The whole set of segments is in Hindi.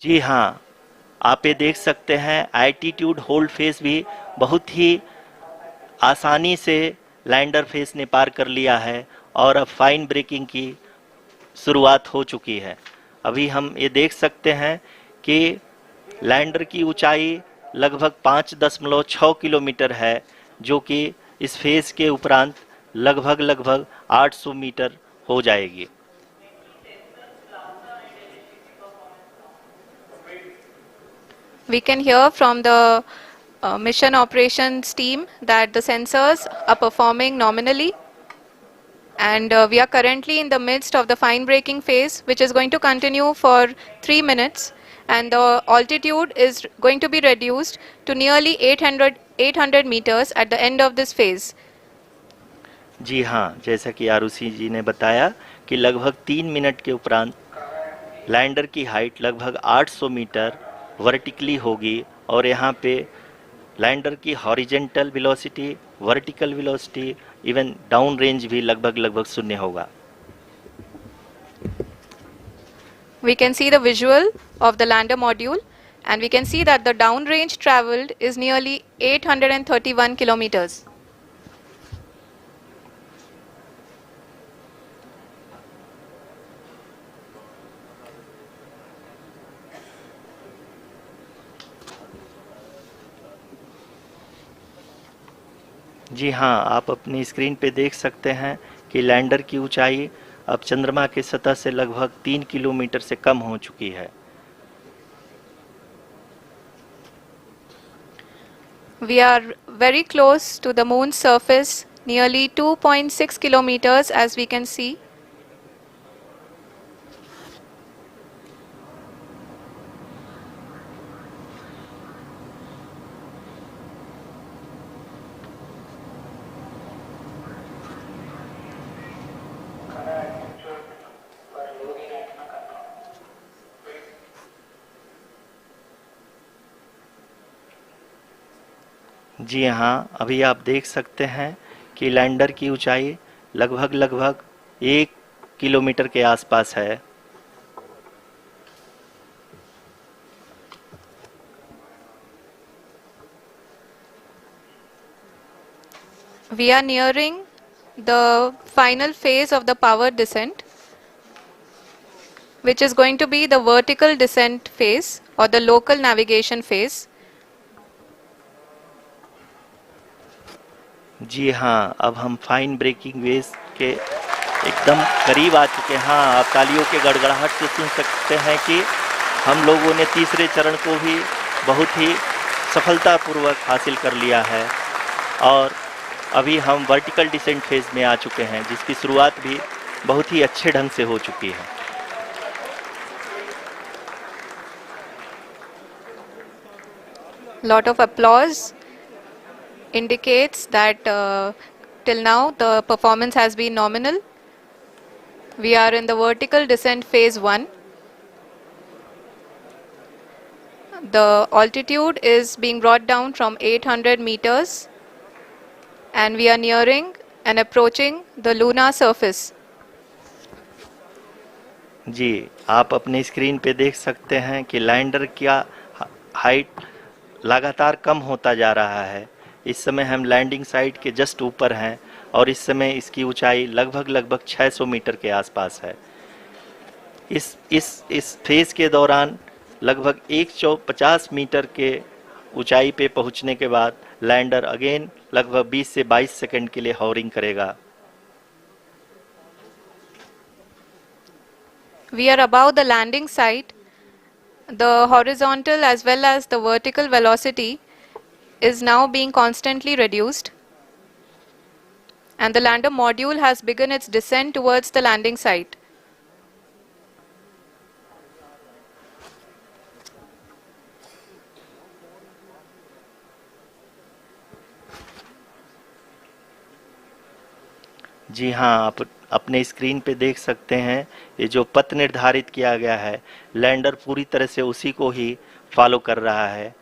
जी हाँ, आप ये देख सकते हैं एल्टीट्यूड होल्ड फेस भी बहुत ही आसानी से लैंडर फेस ने पार कर लिया है और अब फाइन ब्रेकिंग की शुरुआत हो चुकी है। अभी हम ये देख सकते हैं कि लैंडर की ऊंचाई लगभग 5.6 किलोमीटर है, जो कि इस फेस के उपरांत लगभग लगभग 800 मीटर हो जाएगी। We can hear from the mission operations team that the sensors are performing nominally, and we are currently in the midst of the fine braking phase, which is going to continue for 3 minutes, and the altitude is going to be reduced to nearly 800 meters at the end of this phase. जी हाँ, जैसा कि आरुषि जी ने बताया कि लगभग 3 मिनट के उपरांत लैंडर की हाइट लगभग 800 मीटर वर्टिकली होगी और यहाँ पे लैंडर की horizontal velocity, vertical velocity, even down range भी लगभग लगभग शून्य होगा। We can see the visual of the lander module, and we can see that the downrange traveled is nearly 831 kilometers. जी हाँ, आप अपनी स्क्रीन पे देख सकते हैं कि लैंडर की ऊंचाई अब चंद्रमा की सतह से लगभग 3 किलोमीटर से कम हो चुकी है। We are very close to the moon's surface, nearly 2.6 kilometers as we can see. जी हाँ, अभी आप देख सकते हैं कि लैंडर की ऊंचाई लगभग लगभग 1 किलोमीटर के आसपास है। We are nearing the final phase of the power descent, which is going to be the vertical descent phase or the local navigation phase. जी हाँ, अब हम फाइन ब्रेकिंग वेव के एकदम करीब आ चुके हैं। हाँ, आप तालियों के गड़गड़ाहट से सुन सकते हैं कि हम लोगों ने तीसरे चरण को भी बहुत ही सफलतापूर्वक हासिल कर लिया है और अभी हम वर्टिकल डिसेंट फेज में आ चुके हैं, जिसकी शुरुआत भी बहुत ही अच्छे ढंग से हो चुकी है। Lot of applause indicates that till now the performance has been nominal. We are in the vertical descent phase 1. The altitude is being brought down from 800 meters, and we are nearing and approaching the lunar surface. जी, आप अपनी स्क्रीन पे देख सकते हैं कि लैंडर का हाइट लगातार कम होता जा रहा है। इस समय हम लैंडिंग साइट के जस्ट ऊपर हैं और इस समय इसकी ऊंचाई लगभग लगभग 600 मीटर के आसपास है। इस फेज के दौरान लगभग 150 मीटर के ऊंचाई पे पहुंचने के बाद लैंडर अगेन लगभग 20 से 22 सेकंड के लिए हॉवरिंग करेगा। We are above the landing site. The horizontal as well as the vertical velocity is now being constantly reduced, and the lander module has begun its descent towards the landing site. जी हाँ, आप अपने स्क्रीन पे देख सकते हैं ये जो पथ निर्धारित किया गया है, लैंडर पूरी तरह से उसी को ही फॉलो कर रहा है।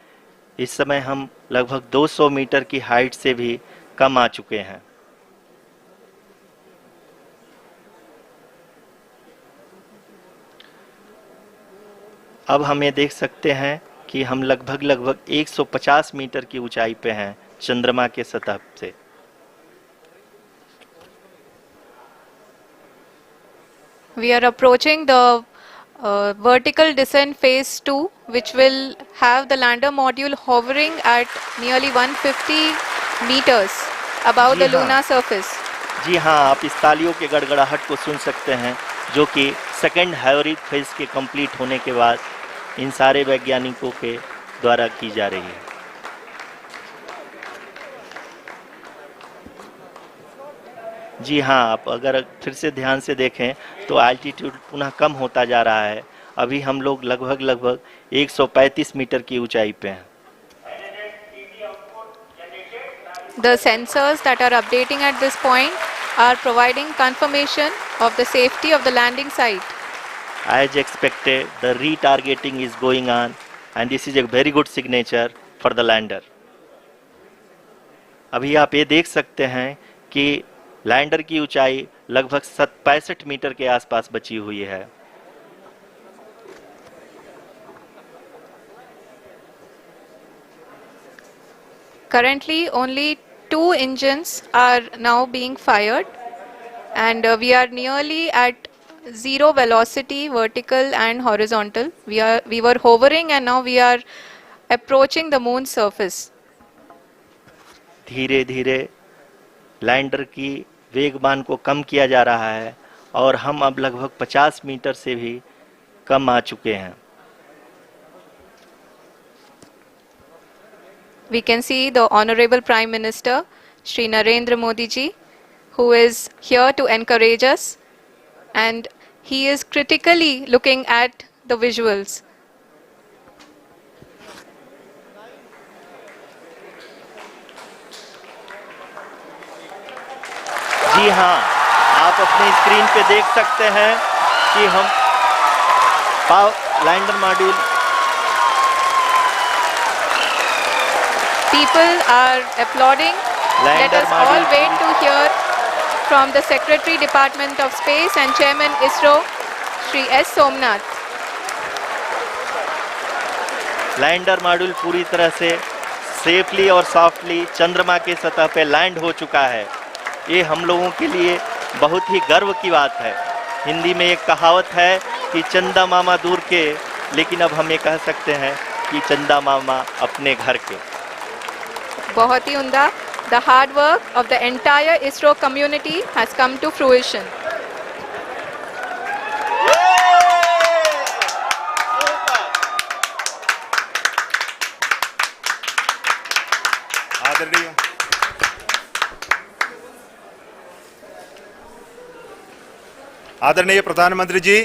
इस समय हम लगभग 200 मीटर की हाइट से भी कम आ चुके हैं। अब हमें देख सकते हैं कि हम लगभग 150 मीटर की ऊंचाई पे हैं चंद्रमा के सतह से। We are approaching the vertical descent phase 2, which will have the lander module hovering at nearly 150 meters above ji the हाँ। lunar surface. जी हाँ, आप इस तालियों के गड़गड़ाहट को सुन सकते हैं जो कि सेकंड हैवरिक फेज के कंप्लीट होने के बाद इन सारे वैज्ञानिकों के द्वारा की जा रही है। जी हाँ, आप अगर फिर से ध्यान से देखें तो एल्टीट्यूड पुनः कम होता जा रहा है। अभी हम लोग लगभग 135 मीटर की ऊंचाई पे हैं। The sensors that are updating at this point are providing confirmation of the safety of the landing site. As expected, the retargeting is going on and this is a very good signature for the lander. अभी आप ये देख सकते हैं कि लैंडर की ऊंचाई लगभग 65 मीटर के आसपास बची हुई है। Currently, only 2 engines are now being fired, and we are nearly at zero velocity, vertical and horizontal. We were hovering, and now we are approaching the moon's surface. धीरे धीरे लैंडर की वेगमान को कम किया जा रहा है और हम अब लगभग 50 मीटर से भी कम आ चुके हैं। We can see the Honorable Prime Minister, Shri Narendra Modi ji, who is here to encourage us, and he is critically looking at the visuals. जी हाँ, आप अपनी स्क्रीन पे देख सकते हैं कि हम lander module People are applauding. Let us all wait to hear from the Secretary Department of Space and Chairman ISRO, Shri S. Somnath. Lander module पूरी तरह से सेफली और सॉफ्टली चंद्रमा के सतह पे लैंड हो चुका है। ये हम लोगों के लिए बहुत ही गर्व की बात है। हिंदी में एक कहावत है कि चंदा मामा दूर के, लेकिन अब हम ये कह सकते हैं कि चंदा मामा अपने घर के। बहुत ही उम्दा. The hard work of the entire ISRO community has come to fruition. आदरणीय आदरणीय प्रधानमंत्री जी,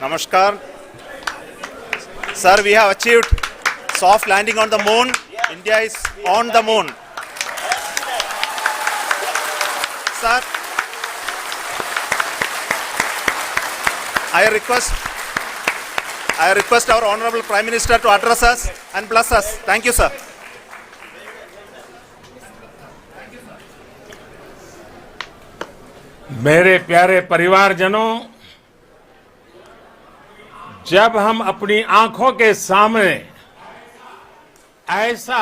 नमस्कार। Sir, we have achieved soft landing on the moon. India is on the moon. Sir, I request our Honorable Prime Minister to address us and bless us. Thank you, sir. मेरे प्यारे परिवारजनों, जब हम अपनी आंखों के सामने ऐसा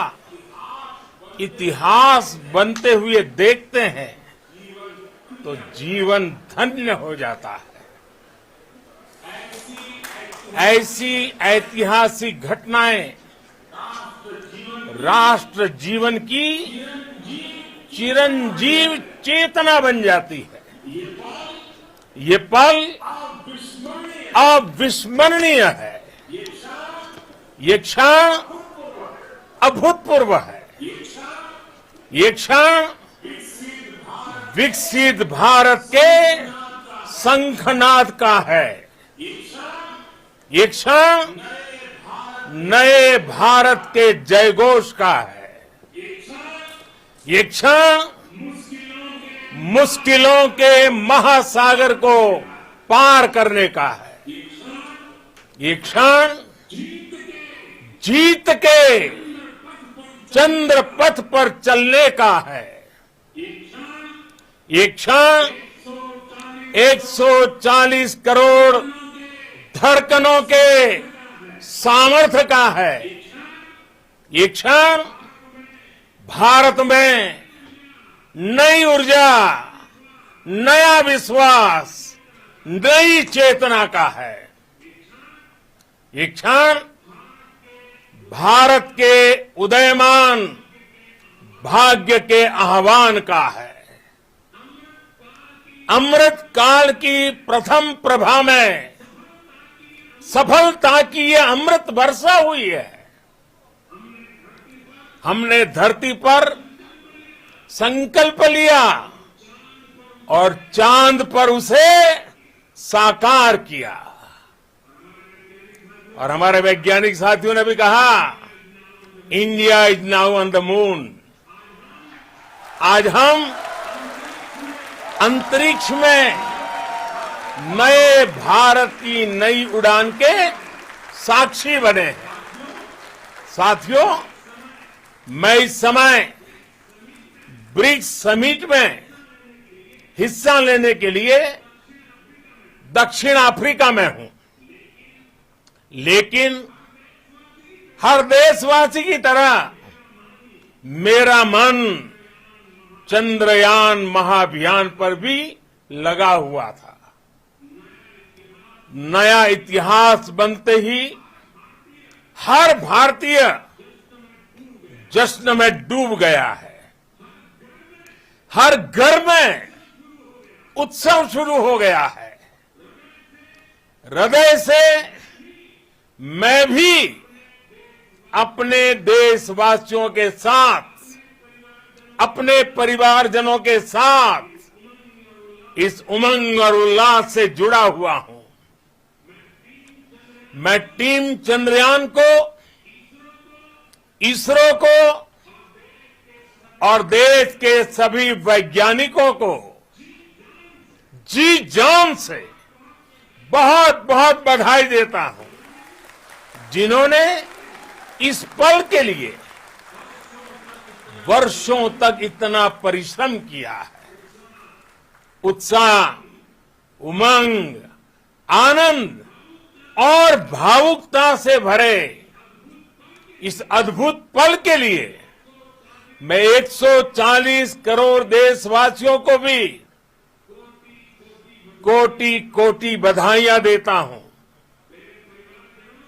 इतिहास बनते हुए देखते हैं तो जीवन धन्य हो जाता है। ऐसी ऐतिहासिक घटनाएं राष्ट्र जीवन की चिरंजीव चेतना बन जाती है। ये पल अविस्मरणीय है। ये क्षण अभूतपूर्व है। ये क्षण विकसित भारत के शंखनाद का है। ये क्षण नए भारत के जयघोष का है। ये क्षण मुश्किलों के महासागर को पार करने का है। ये क्षण जीत के चंद्र पथ पर चलने का है। ये क्षण 140 करोड़ धड़कनों के सामर्थ्य का है। ये क्षण भारत में नई ऊर्जा, नया विश्वास, नई चेतना का है। ये क्षण भारत के उदयमान भाग्य के आह्वान का है। अमृत काल की प्रथम प्रभा में सफलता की ये अमृत वर्षा हुई है। हमने धरती पर संकल्प लिया और चांद पर उसे साकार किया। और हमारे वैज्ञानिक साथियों ने भी कहा, India is now on the moon. आज हम अंतरिक्ष में नए भारत की नई उड़ान के साक्षी बने हैं। साथियों, मैं इस समय ब्रिक्स समिट में हिस्सा लेने के लिए दक्षिण अफ्रीका में हूं, लेकिन हर देशवासी की तरह मेरा मन चंद्रयान महाअभियान पर भी लगा हुआ था। नया इतिहास बनते ही हर भारतीय जश्न में डूब गया है। हर घर में उत्सव शुरू हो गया है। हृदय से मैं भी अपने देशवासियों के साथ, अपने परिवारजनों के साथ इस उमंग और उल्लास से जुड़ा हुआ हूं। मैं टीम चंद्रयान को, इसरो को और देश के सभी वैज्ञानिकों को जी जान से बहुत बहुत बधाई देता हूं, जिन्होंने इस पल के लिए वर्षों तक इतना परिश्रम किया है। उत्साह, उमंग, आनंद और भावुकता से भरे इस अद्भुत पल के लिए मैं 140 करोड़ देशवासियों को भी कोटि कोटि बधाइयां देता हूं।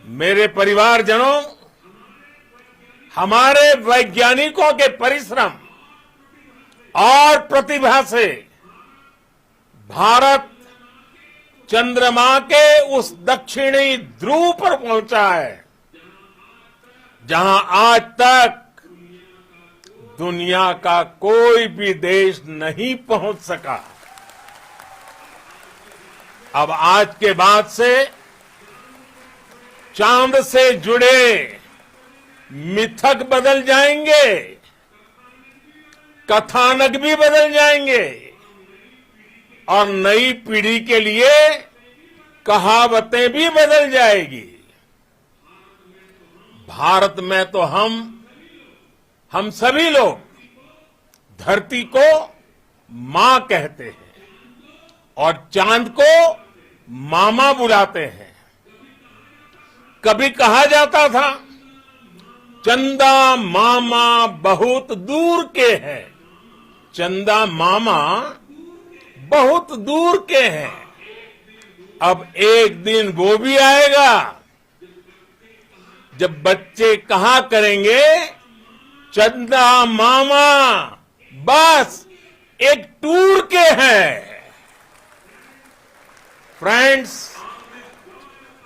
मेरे परिवारजनों, हमारे वैज्ञानिकों के परिश्रम और प्रतिभा से भारत चंद्रमा के उस दक्षिणी ध्रुव पर पहुंचा है, जहां आज तक दुनिया का कोई भी देश नहीं पहुंच सका। अब आज के बाद से चांद से जुड़े मिथक बदल जाएंगे, कथानक भी बदल जाएंगे और नई पीढ़ी के लिए कहावतें भी बदल जाएगी। भारत में तो हम सभी लोग धरती को मां कहते हैं और चांद को मामा बुलाते हैं। कभी कहा जाता था, चंदा मामा बहुत दूर के हैं। चंदा मामा बहुत दूर के हैं। अब एक दिन वो भी आएगा जब बच्चे कहा करेंगे, चंदा मामा बस एक टूर के हैं। Friends,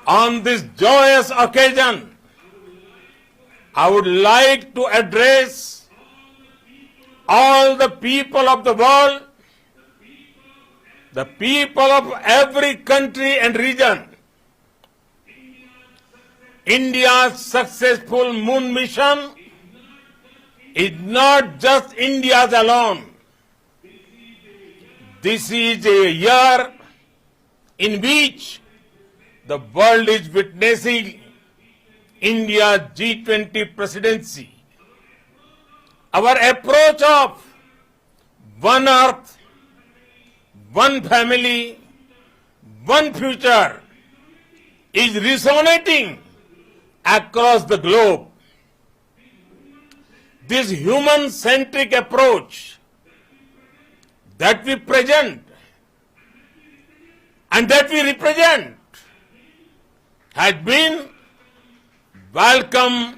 on this joyous occasion, I would like to address all the people of the world, the people of every country and region. India's successful moon mission is not just India's alone. This is a year in which the world is witnessing India's G20 presidency. Our approach of one earth, one family, one future is resonating across the globe. This human-centric approach that we present and that we represent has been welcomed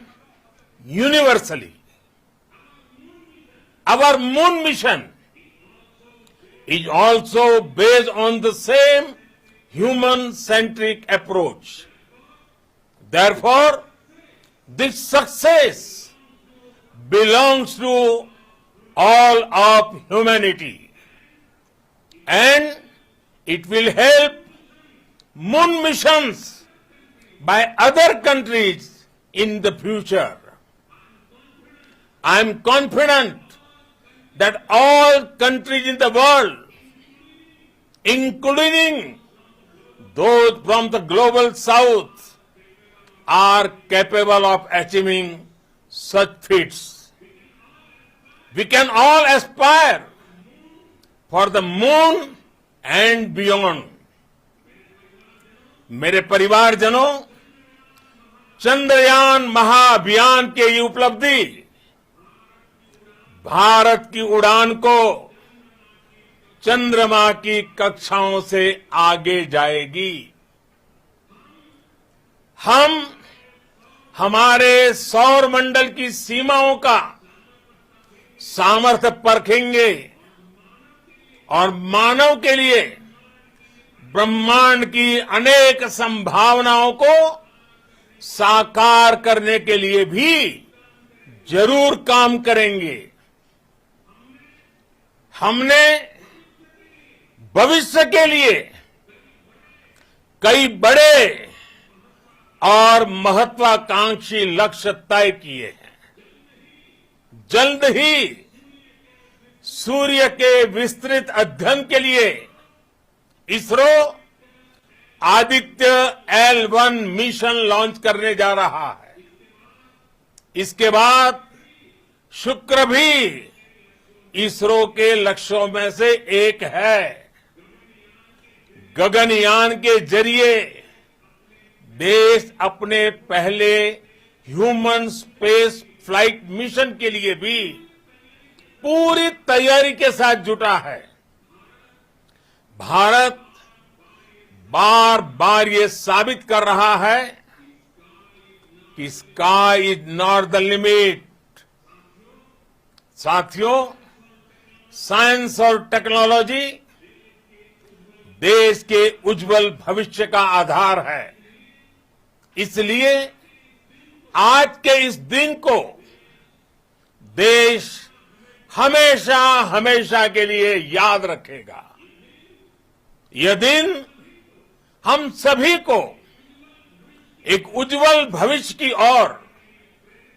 universally. Our moon mission is also based on the same human-centric approach. Therefore, this success belongs to all of humanity, and it will help moon missions by other countries in the future. I am confident that all countries in the world, including those from the global south, are capable of achieving such feats. We can all aspire for the moon and beyond. मेरे परिवारजनों, चंद्रयान महाअभियान के ये उपलब्धि भारत की उड़ान को चंद्रमा की कक्षाओं से आगे जाएगी। हम हमारे सौर मंडल की सीमाओं का सामर्थ्य परखेंगे और मानव के लिए ब्रह्मांड की अनेक संभावनाओं को साकार करने के लिए भी जरूर काम करेंगे। हमने भविष्य के लिए कई बड़े और महत्वाकांक्षी लक्ष्य तय किए हैं। जल्द ही सूर्य के विस्तृत अध्ययन के लिए ISRO Aditya L1 mission launch करने जा रहा है। इसके बाद शुक्र भी इसरो के लक्ष्यों में से एक है। गगनयान के जरिए देश अपने पहले ह्यूमन स्पेस फ्लाइट मिशन के लिए भी पूरी तैयारी के साथ जुटा है। भारत बार बार ये साबित कर रहा है कि sky is not the limit. साथियों, साइंस और टेक्नोलॉजी देश के उज्जवल भविष्य का आधार है। इसलिए आज के इस दिन को देश हमेशा हमेशा के लिए याद रखेगा। यह दिन हम सभी को एक उज्जवल भविष्य की ओर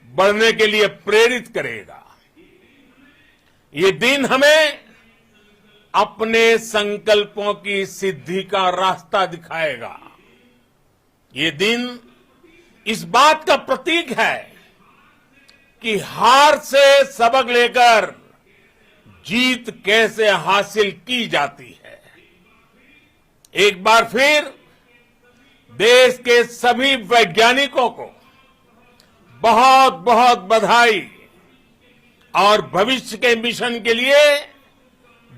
बढ़ने के लिए प्रेरित करेगा। ये दिन हमें अपने संकल्पों की सिद्धि का रास्ता दिखाएगा। ये दिन इस बात का प्रतीक है कि हार से सबक लेकर जीत कैसे हासिल की जाती है। एक बार फिर देश के सभी वैज्ञानिकों को बहुत बहुत बधाई और भविष्य के मिशन के लिए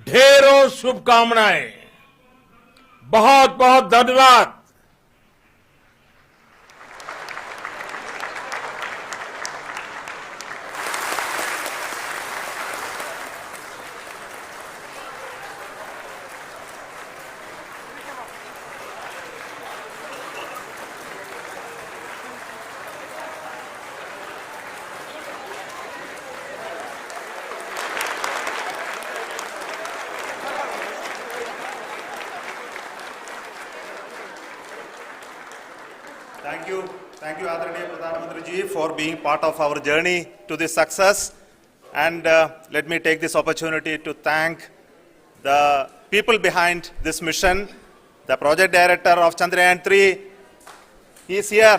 ढेरों शुभकामनाएं। बहुत बहुत धन्यवाद। Thank you, Adaraniya Pradhan Mantri ji, for being part of our journey to this success. And let me take this opportunity to thank the people behind this mission, the project director of Chandrayaan 3. He is here.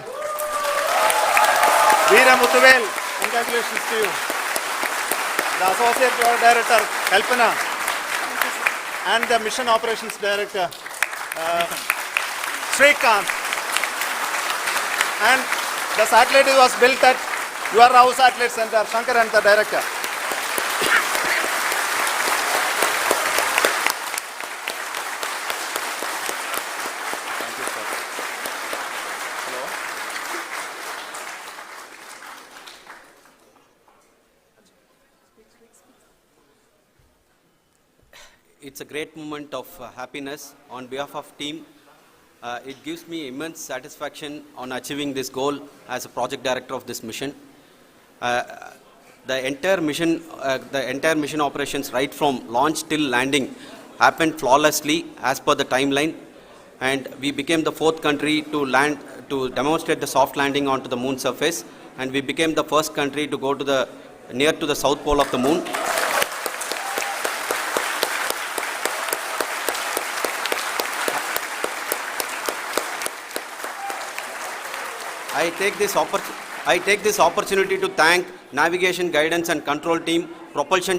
Veera Muthuvel, congratulations to you. The associate project director, Kalpana, and the mission operations director, Srikanth. And The satellite was built at your Rao Satellite Center, Shankar and the director. Thank you, sir. Hello. It's a great moment of happiness on behalf of team. It gives me immense satisfaction on achieving this goal as a project director of this mission. The entire mission operations right from launch till landing happened flawlessly as per the timeline, and we became the 4th country to land to demonstrate the soft landing onto the moon surface, and we became the first country to go to near to the south pole of the moon. I take this opportunity to thank navigation, guidance and control team, propulsion team,